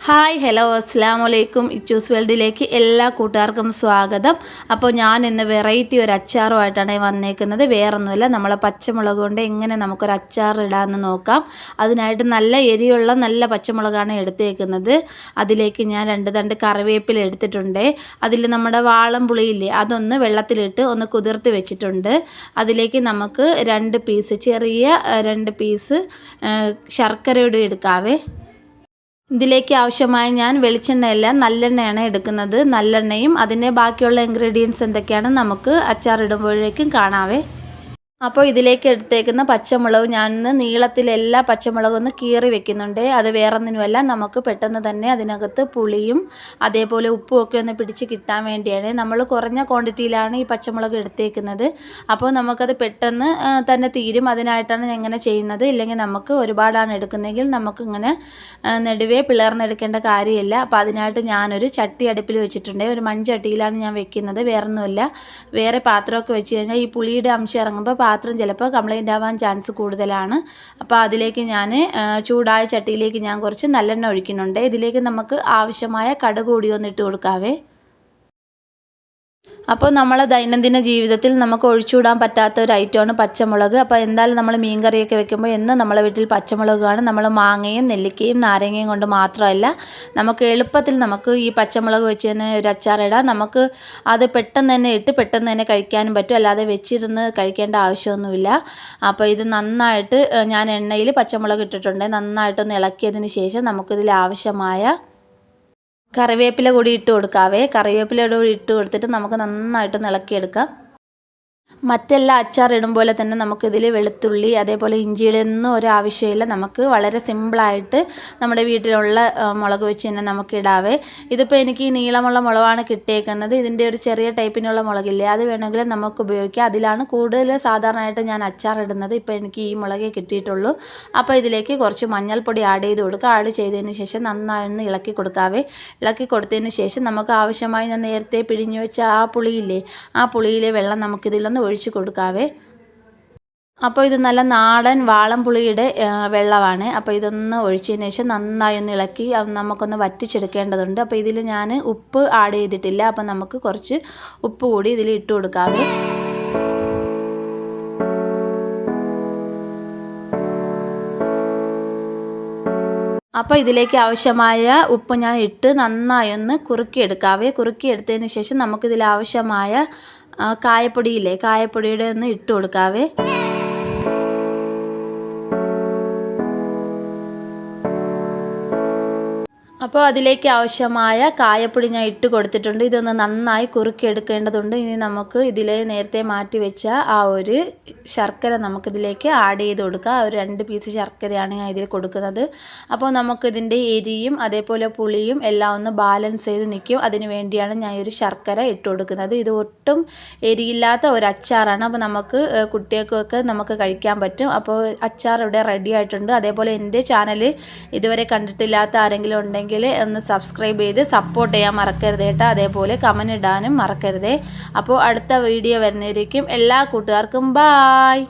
Hi hello അസ്സലാമു അലൈക്കും. ഇച്ചൂസ് വേൾഡിലേക്ക് എല്ലാ കൂട്ടുകാർക്കും സ്വാഗതം. അപ്പോൾ ഞാൻ ഇന്ന് വെറൈറ്റി ഒരു അച്ചാറുമായിട്ടാണ് വന്നേക്കുന്നത്. വേറൊന്നുമില്ല, നമ്മളെ പച്ചമുളക് കൊണ്ട് എങ്ങനെ നമുക്കൊരു അച്ചാർ ഇടാമെന്ന് നോക്കാം. അതിനായിട്ട് നല്ല എരിയുള്ള നല്ല പച്ചമുളകാണ് എടുത്തേക്കുന്നത്. അതിലേക്ക് ഞാൻ 2 തണ്ട് കറിവേപ്പില എടുത്തിട്ടുണ്ട്. അതിൽ നമ്മുടെ വാളം പുളിയില്ലേ, അതൊന്ന് വെള്ളത്തിലിട്ട് ഒന്ന് കുതിർത്ത് വെച്ചിട്ടുണ്ട്. അതിലേക്ക് നമുക്ക് 2 പീസ് ചെറിയ 2 പീസ് ശർക്കരയുടെ എടുക്കാവേ. ഇതിലേക്ക് ആവശ്യമായ ഞാൻ വെളിച്ചെണ്ണയല്ല നല്ലെണ്ണയാണ് എടുക്കുന്നത്. നല്ലെണ്ണയും അതിൻ്റെ ബാക്കിയുള്ള ഇൻഗ്രീഡിയൻസ് എന്തൊക്കെയാണ് നമുക്ക് അച്ചാറിടുമ്പോഴേക്കും കാണാവേ. അപ്പോൾ ഇതിലേക്ക് എടുത്തേക്കുന്ന പച്ചമുളക് ഞാനിന്ന് നീളത്തിൽ എല്ലാ പച്ചമുളകും ഒന്ന് കീറി വെക്കുന്നുണ്ട്. അത് വേറൊന്നിനുമല്ല, നമുക്ക് പെട്ടെന്ന് തന്നെ അതിനകത്ത് പുളിയും അതേപോലെ ഉപ്പും ഒക്കെ ഒന്ന് പിടിച്ച് കിട്ടാൻ വേണ്ടിയാണ്. നമ്മൾ കുറഞ്ഞ ക്വാണ്ടിറ്റിയിലാണ് ഈ പച്ചമുളക് എടുത്തേക്കുന്നത്. അപ്പോൾ നമുക്കത് പെട്ടെന്ന് തന്നെ തീരും. അതിനായിട്ടാണ് ഞാൻ ഇങ്ങനെ ചെയ്യുന്നത്. ഇല്ലെങ്കിൽ നമുക്ക് ഒരുപാടാണ് എടുക്കുന്നതെങ്കിൽ നമുക്കിങ്ങനെ നെടുവേ പിളർന്നെടുക്കേണ്ട കാര്യമില്ല. അപ്പോൾ അതിനായിട്ട് ഞാനൊരു ചട്ടി അടുപ്പിൽ വെച്ചിട്ടുണ്ട്. ഒരു മൺചട്ടിയിലാണ് ഞാൻ വെക്കുന്നത്. വേറൊന്നുമില്ല, വേറെ പാത്രമൊക്കെ വെച്ച് കഴിഞ്ഞാൽ ഈ പുളിയുടെ അംശം ഇറങ്ങുമ്പോൾ പാത്രം ചിലപ്പോൾ കംപ്ലൈൻ്റ് ആവാൻ ചാൻസ് കൂടുതലാണ്. അപ്പോൾ അതിലേക്ക് ഞാൻ ചൂടായ ചട്ടിയിലേക്ക് ഞാൻ കുറച്ച് നല്ലെണ്ണ ഒഴിക്കുന്നുണ്ട്. ഇതിലേക്ക് നമുക്ക് ആവശ്യമായ കടുക് കൂടി ഒന്ന് ഇട്ട് കൊടുക്കാവേ. അപ്പോൾ നമ്മളെ ദൈനംദിന ജീവിതത്തിൽ നമുക്ക് ഒഴിച്ചുകൂടാൻ പറ്റാത്ത ഒരു ഐറ്റമാണ് പച്ചമുളക്. അപ്പോൾ എന്തായാലും നമ്മൾ മീൻ കറിയൊക്കെ വെക്കുമ്പോൾ എന്നും നമ്മളെ വീട്ടിൽ പച്ചമുളക് കാണും. നമ്മൾ മാങ്ങയും നെല്ലിക്കയും നാരങ്ങയും കൊണ്ട് മാത്രമല്ല, നമുക്ക് എളുപ്പത്തിൽ നമുക്ക് ഈ പച്ചമുളക് വെച്ച് തന്നെ ഒരു അച്ചാറിടാം. നമുക്ക് അത് പെട്ടെന്ന് തന്നെ ഇട്ട് പെട്ടെന്ന് തന്നെ കഴിക്കാനും പറ്റും. അല്ലാതെ വെച്ചിരുന്ന് കഴിക്കേണ്ട ആവശ്യമൊന്നുമില്ല. അപ്പോൾ ഇത് നന്നായിട്ട് ഞാൻ എണ്ണയിൽ പച്ചമുളക് ഇട്ടിട്ടുണ്ട്. നന്നായിട്ടൊന്ന് ഇളക്കിയതിന് ശേഷം നമുക്കിതിൽ ആവശ്യമായ കറിവേപ്പില കൂടി ഇട്ട് കൊടുക്കാവേ. കറിവേപ്പില കൂടി ഇട്ട് കൊടുത്തിട്ട് നമുക്ക് നന്നായിട്ട് ഇളക്കിയെടുക്കാം. മറ്റെല്ലാ അച്ചാറിടും പോലെ തന്നെ നമുക്കിതിൽ വെളുത്തുള്ളി അതേപോലെ ഇഞ്ചിയുടെ ഒന്നും ഒരു ആവശ്യമില്ല. നമുക്ക് വളരെ സിമ്പിളായിട്ട് നമ്മുടെ വീട്ടിലുള്ള മുളക് വെച്ച് തന്നെ നമുക്ക് ഇടാവേ. ഇതിപ്പോൾ എനിക്ക് ഈ നീളമുള്ള മുളകാണ് കിട്ടിയേക്കുന്നത്. ഇതിൻ്റെ ഒരു ചെറിയ ടൈപ്പിനുള്ള മുളകില്ലേ, അത് വേണമെങ്കിൽ നമുക്ക് ഉപയോഗിക്കാം. അതിലാണ് കൂടുതൽ സാധാരണയായിട്ട് ഞാൻ അച്ചാറിടുന്നത്. ഇപ്പോൾ എനിക്ക് ഈ മുളകേ കിട്ടിയിട്ടുള്ളൂ. അപ്പോൾ ഇതിലേക്ക് കുറച്ച് മഞ്ഞൾപ്പൊടി ആഡ് ചെയ്ത് കൊടുക്കുക. ആഡ് ചെയ്തതിന് ശേഷം നന്നായി ഇളക്കി കൊടുക്കാവേ. ഇളക്കി കൊടുത്തതിന് ശേഷം നമുക്ക് ആവശ്യമായി ഞാൻ നേരത്തെ പിഴിഞ്ഞു വെച്ച ആ പുളിയില്ലേ, ആ പുളിയിലെ വെള്ളം നമുക്കിതിലൊന്ന് ഒഴിച്ച് കൊടുക്കാവേ. അപ്പോൾ ഇത് നല്ല നാടൻ വാളംപുളിയുടെ വെള്ളമാണ്. അപ്പോൾ ഇതൊന്ന് ഒഴിച്ചതിന് ശേഷം നന്നായി ഒന്ന് ഇളക്കി നമുക്കൊന്ന് വറ്റിച്ചെടുക്കേണ്ടതുണ്ട്. അപ്പോൾ ഇതിൽ ഞാൻ ഉപ്പ് ആഡ് ചെയ്തിട്ടില്ല. അപ്പോൾ നമുക്ക് കുറച്ച് ഉപ്പ് കൂടി ഇതിൽ ഇട്ട് കൊടുക്കാവേ. അപ്പോൾ ഇതിലേക്ക് ആവശ്യമായ ഉപ്പ് ഞാൻ ഇട്ട് നന്നായി ഒന്ന് കുറുക്കിയെടുക്കാവേ. കുറുക്കിയെടുത്തതിന് ശേഷം നമുക്കിതിൽ ആവശ്യമായ കായപ്പൊടിയില്ലേ, കായപ്പൊടിയുടെ ഒന്ന് ഇട്ട് കൊടുക്കാവേ. അപ്പോൾ അതിലേക്ക് ആവശ്യമായ കായപ്പൊടി ഞാൻ ഇട്ട് കൊടുത്തിട്ടുണ്ട്. ഇതൊന്ന് നന്നായി കുറുക്കിയെടുക്കേണ്ടതുണ്ട്. ഇനി നമുക്ക് ഇതിലെ നേരത്തെ മാറ്റി വെച്ച ആ ഒരു ശർക്കര നമുക്കിതിലേക്ക് ആഡ് ചെയ്ത് കൊടുക്കുക. ഒരു 2 പീസ് ശർക്കരയാണ് ഞാൻ ഇതിൽ കൊടുക്കുന്നത്. അപ്പോൾ നമുക്കിതിൻ്റെ എരിയും അതേപോലെ പുളിയും എല്ലാം ഒന്ന് ബാലൻസ് ചെയ്ത് നിൽക്കും. അതിന് വേണ്ടിയാണ് ഞാൻ ഒരു ശർക്കര ഇട്ട് കൊടുക്കുന്നത്. ഇത് ഒട്ടും എരിയില്ലാത്ത ഒരു അച്ചാറാണ്. അപ്പോൾ നമുക്ക് കുട്ടികൾക്കൊക്കെ നമുക്ക് കഴിക്കാൻ പറ്റും. അപ്പോൾ അച്ചാർ ഇവിടെ റെഡി ആയിട്ടുണ്ട്. അതേപോലെ എൻ്റെ ചാനൽ ഇതുവരെ കണ്ടിട്ടില്ലാത്ത ആരെങ്കിലും ഉണ്ടെങ്കിൽ ഒന്ന് സബ്സ്ക്രൈബ് ചെയ്ത് സപ്പോർട്ട് ചെയ്യാൻ മറക്കരുത് കേട്ടോ. അതേപോലെ കമൻറ്റ് ഇടാനും മറക്കരുതേ. അപ്പോൾ അടുത്ത വീഡിയോ വരുന്നവരേക്കും എല്ലാ കൂട്ടുകാർക്കും ബായ്.